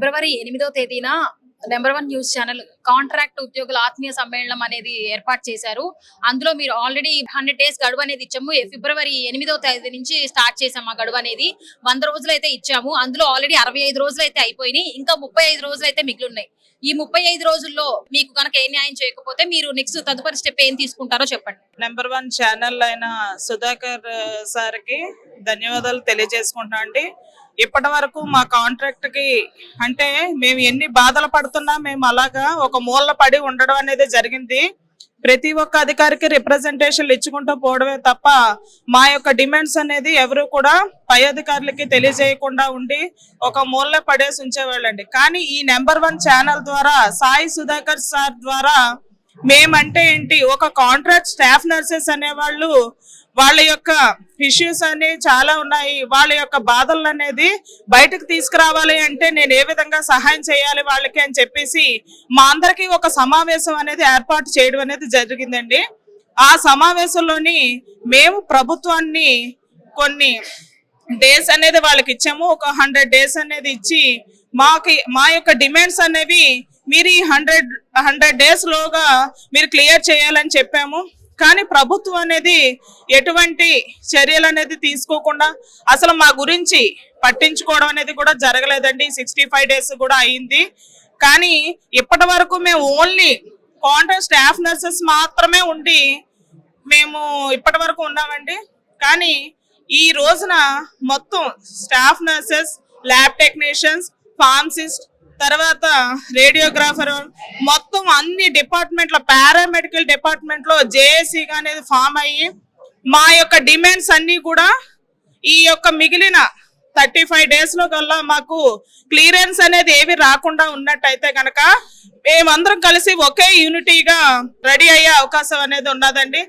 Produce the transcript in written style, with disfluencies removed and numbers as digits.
ఫిబ్రవరి 8వ తేదీన number 1 news channel contract ఉద్యోగుల ఆత్మీయ సమ్మేళనం అనేది ఏర్పాటు చేశారు. అందులో మీరు ఆల్రెడీ 100 డేస్ గడువు అనేది ఇచ్చాము. ఫిబ్రవరి 8వ తేదీ నుంచి స్టార్ట్ చేసాము ఆ గడువు అనేది. 100 రోజులైతే ఇచ్చాము. అందులో ఆల్రెడీ 65 రోజులైతే అయిపోయినాయి. ఇంకా 35 రోజులైతే మిగిలిన్నాయి. ఈ 35 రోజుల్లో మీకు కనుక ఏ న్యాయం చేయకపోతే మీరు నెక్స్ట్ తదుపరి స్టెప్ ఏం తీసుకుంటారో చెప్పండి. నెంబర్ 1 ఛానల్ అయిన సుధాకర్ సార్కి ధన్యవాదాలు తెలియజేసుకుంటున్నా అండి. ఇప్పటి వరకు మా కాంట్రాక్ట్ కి అంటే మేము ఎన్ని బాధలు పడుతున్నా మేము అలాగా ఒక మూల పడి ఉండడం అనేది జరిగింది. ప్రతి ఒక్క అధికారికి రిప్రజెంటేషన్లు ఇచ్చుకుంటూ పోవడమే తప్ప మా యొక్క డిమాండ్స్ అనేది ఎవరు కూడా పై అధికారులకి తెలియజేయకుండా ఉండి ఒక మూల పడేసి ఉంచేవాళ్ళండి. కానీ ఈ నెంబర్ 1 ఛానల్ ద్వారా సాయి సుధాకర్ సార్ ద్వారా మేమంటే ఏంటి, ఒక కాంట్రాక్ట్ స్టాఫ్ నర్సెస్ అనేవాళ్ళు వాళ్ళ యొక్క ఇష్యూస్ అనేవి చాలా ఉన్నాయి. వాళ్ళ యొక్క బాధలు అనేది బయటకు తీసుకురావాలి అంటే నేను ఏ విధంగా సహాయం చేయాలి వాళ్ళకి అని చెప్పేసి మా అందరికీ ఒక సమావేశం అనేది ఏర్పాటు చేయడం అనేది జరిగిందండి. ఆ సమావేశంలోని మేము ప్రభుత్వాన్ని కొన్ని డేస్ అనేది వాళ్ళకి ఇచ్చాము. ఒక 100 డేస్ అనేది ఇచ్చి మా యొక్క డిమాండ్స్ అనేవి మీరు ఈ 100 డేస్ లోగా మీరు క్లియర్ చేయాలని చెప్పాము. కానీ ప్రభుత్వం అనేది ఎటువంటి చర్యలు అనేది తీసుకోకుండా అసలు మా గురించి పట్టించుకోవడం అనేది కూడా జరగలేదండి. 65 డేస్ కూడా అయింది. కానీ ఇప్పటి వరకు మేము ఓన్లీ కాంట్రాక్ట్ స్టాఫ్ నర్సెస్ మాత్రమే ఉండి మేము ఇప్పటి వరకు ఉన్నామండి. కానీ ఈ రోజున మొత్తం staff nurses, lab technicians, pharmacist, తర్వాత రేడియోగ్రాఫర్, మొత్తం అన్ని డిపార్ట్మెంట్లో పారామెడికల్ డిపార్ట్మెంట్లో జేఏసీ అనేది ఫామ్ అయ్యి మా యొక్క డిమాండ్స్ అన్ని కూడా ఈ యొక్క మిగిలిన 35 డేస్ లో కల్లా మాకు క్లియరెన్స్ అనేది ఏవి రాకుండా ఉన్నట్టయితే కనుక మేమందరం కలిసి ఒకే యూనిటీగా రెడీ అయ్యే అవకాశం అనేది ఉన్నదండి.